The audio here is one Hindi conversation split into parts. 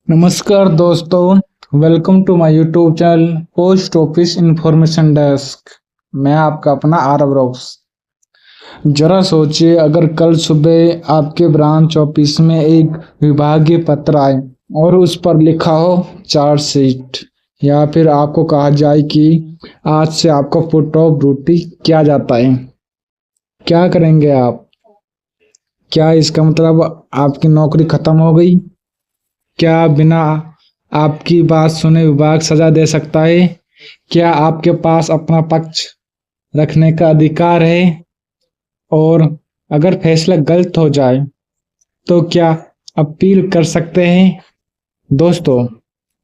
नमस्कार दोस्तों, welcome to my YouTube channel post office information desk. मैं आपका अपना आरव रॉक्स। जरा सोचिए, अगर कल सुबह आपके ब्रांच ऑफिस में एक विभागीय पत्र आए और उस पर लिखा हो चार्जशीट, या फिर आपको कहा जाए कि आज से आपका फुट ऑफ ड्यूटी किया जाता है। क्या करेंगे आप? क्या इसका मतलब आपकी नौकरी खत्म हो गई? क्या बिना आपकी बात सुने विभाग सजा दे सकता है? क्या आपके पास अपना पक्ष रखने का अधिकार है? और अगर फैसला गलत हो जाए तो क्या अपील कर सकते हैं? दोस्तों,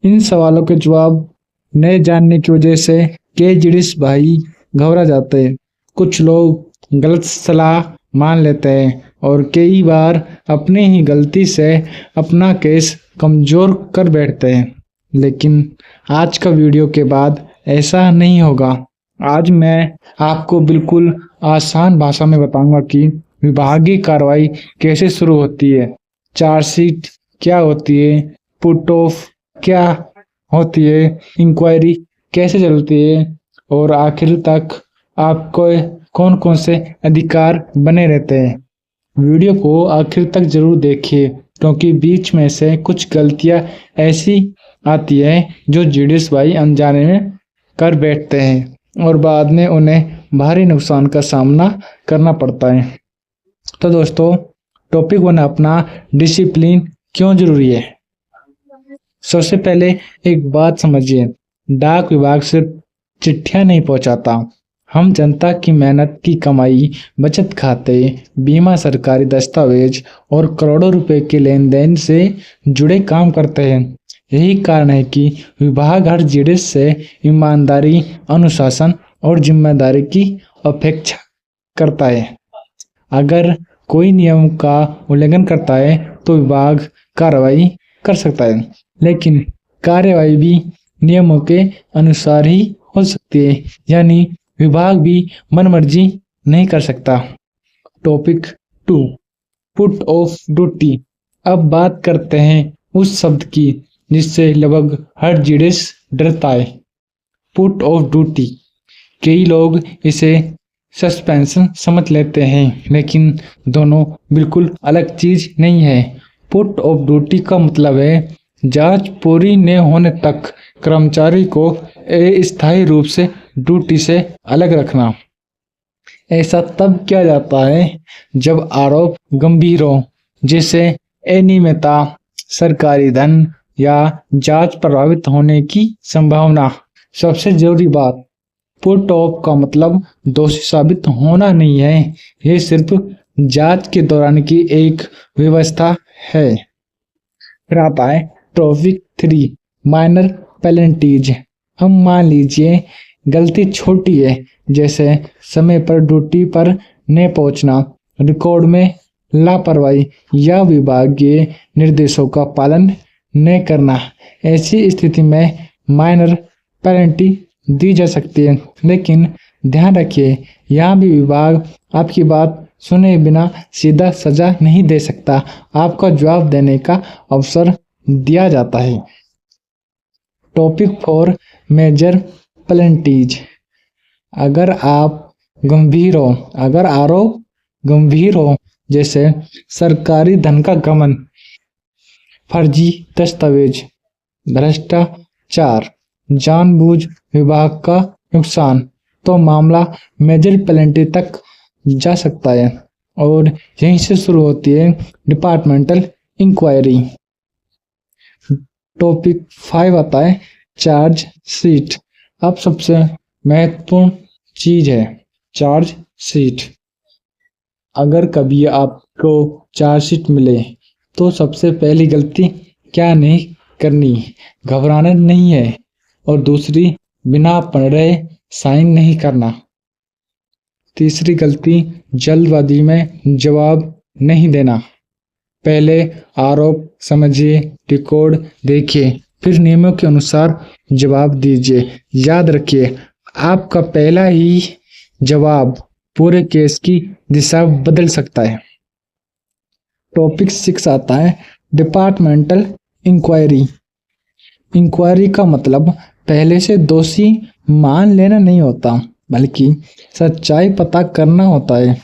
इन सवालों के जवाब न जानने की वजह से केजड़िस भाई घबरा जाते हैं। कुछ लोग गलत सलाह मान लेते हैं और कई बार अपनी ही गलती से अपना केस कमजोर कर बैठते हैं। लेकिन आज का वीडियो के बाद ऐसा नहीं होगा। आज मैं आपको बिल्कुल आसान भाषा में बताऊंगा कि विभागीय कार्रवाई कैसे शुरू होती है, चार्जशीट क्या होती है, पुट ऑफ क्या होती है, इंक्वायरी कैसे चलती है और आखिर तक आपको कौन कौन से अधिकार बने रहते हैं। वीडियो को आखिर तक जरूर देखिए, क्योंकि बीच में से कुछ गलतियां ऐसी आती हैं जो जीडीएस भाई अनजाने में कर बैठते हैं और बाद में उन्हें भारी नुकसान का सामना करना पड़ता है। तो दोस्तों, टॉपिक 1 अपना डिसिप्लिन क्यों जरूरी है। सबसे पहले एक बात समझिए, डाक विभाग सिर्फ चिट्ठियां नहीं पहुंचाता। हम जनता की मेहनत की कमाई, बचत खाते, बीमा, सरकारी दस्तावेज और करोड़ों रुपए के लेन देन से जुड़े काम करते हैं। यही कारण है कि विभाग हर जीडीएस से ईमानदारी, अनुशासन और जिम्मेदारी की अपेक्षा करता है। अगर कोई नियम का उल्लंघन करता है तो विभाग कार्रवाई कर सकता है, लेकिन कार्रवाई भी नियमों के अनुसार ही हो सकती है, यानी विभाग भी मनमर्जी नहीं कर सकता। Topic 2 put off duty. अब बात करते हैं उस शब्द की जिससे लगभग हर जीडीएस डरता है, पुट ऑफ ड्यूटी। कई लोग इसे सस्पेंशन समझ लेते हैं, लेकिन दोनों बिल्कुल अलग चीज नहीं है। पुट ऑफ ड्यूटी का मतलब है जांच पूरी न होने तक कर्मचारी को अस्थायी रूप से ड्यूटी से अलग रखना। ऐसा तब किया जाता है जब आरोप गंभीर हो, जैसे अनियमितता, सरकारी धन या जांच प्रभावित होने की संभावना। सबसे जरूरी बात, पुट ऑफ का मतलब दोषी साबित होना नहीं है, यह सिर्फ जांच के दौरान की एक व्यवस्था है। फिर आता है टॉपिक 3 माइनर पेनल्टीज। हम मान लीजिए गलती छोटी है, जैसे समय पर ड्यूटी पर न पहुंचना, रिकॉर्ड में लापरवाही या विभागीय निर्देशों का पालन न करना। ऐसी स्थिति में माइनर पेनल्टी दी जा सकती है, लेकिन ध्यान रखिए यहाँ भी विभाग आपकी बात सुने बिना सीधा सजा नहीं दे सकता। आपका जवाब देने का अवसर दिया जाता है। Topic 4 major penalties. अगर आरोप गंभीर हो, जैसे सरकारी धन का गबन, फर्जी दस्तावेज, भ्रष्टाचार, जानबूझ विभाग का नुकसान, तो मामला मेजर पेनल्टी तक जा सकता है और यहीं से शुरू होती है डिपार्टमेंटल इंक्वायरी। टॉपिक 5 आता है चार्ज शीट। अब सबसे महत्वपूर्ण चीज है चार्ज शीट। अगर कभी आपको चार्ज शीट मिले तो सबसे पहली गलती क्या नहीं करनी, घबराना नहीं है, और दूसरी बिना पढ़े साइन नहीं करना। तीसरी गलती जल्दबाजी में जवाब नहीं देना। पहले आरोप समझिए, रिकॉर्ड देखिए, फिर नियमों के अनुसार जवाब दीजिए। याद रखिए, आपका पहला ही जवाब पूरे केस की दिशा बदल सकता है। टॉपिक 6 आता है डिपार्टमेंटल इंक्वायरी। इंक्वायरी का मतलब पहले से दोषी मान लेना नहीं होता, बल्कि सच्चाई पता करना होता है।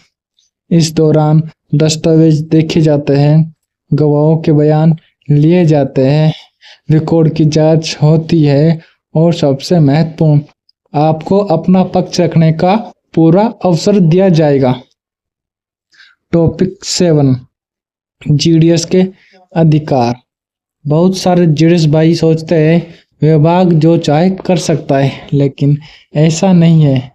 इस दौरान दस्तावेज देखे जाते हैं, गवाहों के बयान लिए जाते हैं, रिकॉर्ड की जांच होती है और सबसे महत्वपूर्ण, आपको अपना पक्ष रखने का पूरा अवसर दिया जाएगा। टॉपिक 7, जीडीएस के अधिकार। बहुत सारे जीडीएस भाई सोचते हैं विभाग जो चाहे कर सकता है, लेकिन ऐसा नहीं है।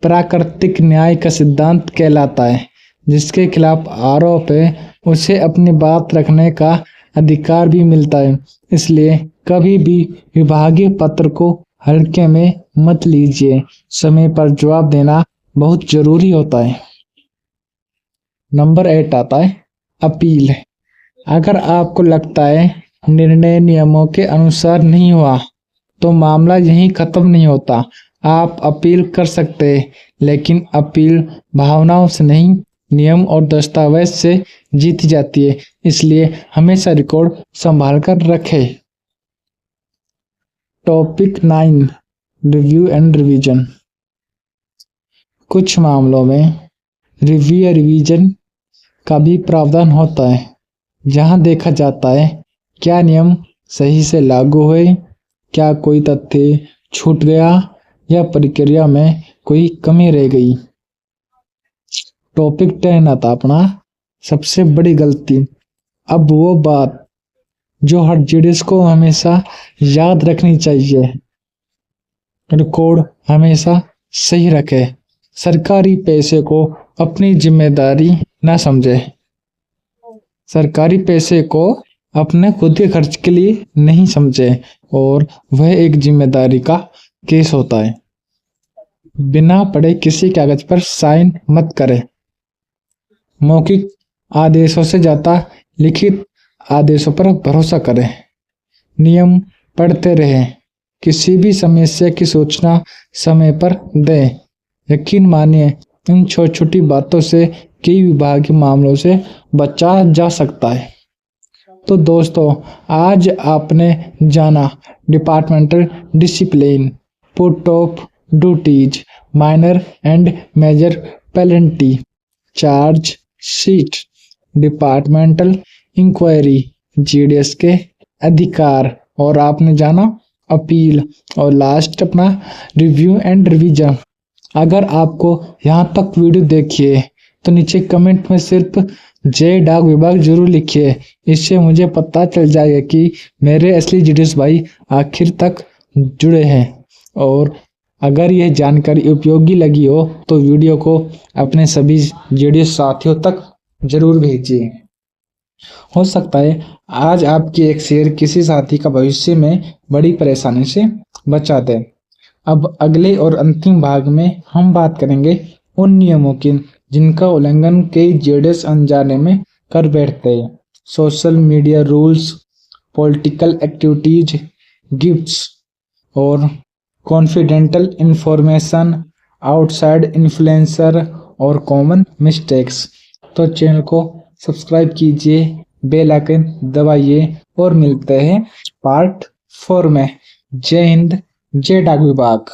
प्राकृतिक न्याय का सिद्धांत कहलाता है, जिसके खिलाफ आरोप है उसे अपनी बात रखने का अधिकार भी मिलता है। इसलिए कभी भी विभागीय पत्र को हल्के में मत लीजिए। समय पर जवाब देना बहुत जरूरी होता है। नंबर 8 आता है अपील। अगर आपको लगता है निर्णय नियमों के अनुसार नहीं हुआ, तो मामला यहीं खत्म नहीं होता। आप अपील कर सकते हैं, लेकिन अपील भावनाओं से नहीं, नियम और दस्तावेज से जीती जाती है। इसलिए हमेशा रिकॉर्ड संभाल कर रखें। Topic 9, review and revision. कुछ मामलों में रिव्यू या रिवीजन का भी प्रावधान होता है, जहां देखा जाता है क्या नियम सही से लागू हुए, क्या कोई तथ्य छूट गया या प्रक्रिया में कोई कमी रह गई। टॉपिक 10 आता अपना सबसे बड़ी गलती। अब वो बात जो हर जीडीएस को हमेशा याद रखनी चाहिए, रिकॉर्ड हमेशा सही रखे। सरकारी पैसे को अपनी जिम्मेदारी ना समझे। सरकारी पैसे को अपने खुद के खर्च के लिए नहीं समझे और वह एक जिम्मेदारी का केस होता है। बिना पढ़े किसी कागज पर साइन मत करें। मौखिक आदेशों से ज्यादा लिखित आदेशों पर भरोसा करें। नियम पढ़ते रहें। किसी भी समस्या की सूचना समय पर दें। यकीन मानिए, इन छोटी छोटी बातों से कई विभागीय मामलों से बचा जा सकता है। तो दोस्तों, आज आपने जाना departmental discipline, put off duties, minor and major penalty, charge sheet, departmental inquiry, GDS के अधिकार, और आपने जाना अपील, और लास्ट अपना रिव्यू एंड रिवीजन। अगर आपको यहाँ तक वीडियो देखिए तो नीचे कमेंट में सिर्फ जय डाक विभाग जरूर लिखिए। इससे मुझे पता चल जाएगा कि मेरे असली जीडीएस भाई आखिर तक जुड़े हैं। और अगर यह जानकारी उपयोगी लगी हो तो वीडियो को अपने सभी जीडीएस साथियों तक जरूर भेजिए। हो सकता है आज आपकी एक शेयर किसी साथी का भविष्य में बड़ी परेशानी से बचा दे। अब अगले और अंतिम भाग में हम बात करेंगे उन नियमों की जिनका उल्लंघन कई जीडीएस अनजाने में कर बैठते हैं। Social media rules, political activities, gifts और कॉन्फिडेंशियल इंफॉर्मेशन, आउटसाइड इन्फ्लुएंसर और कॉमन मिस्टेक्स। तो चैनल को सब्सक्राइब कीजिए, बेल आइकन दबाइए और मिलते हैं पार्ट 4 में। जय हिंद, जय डाक विभाग।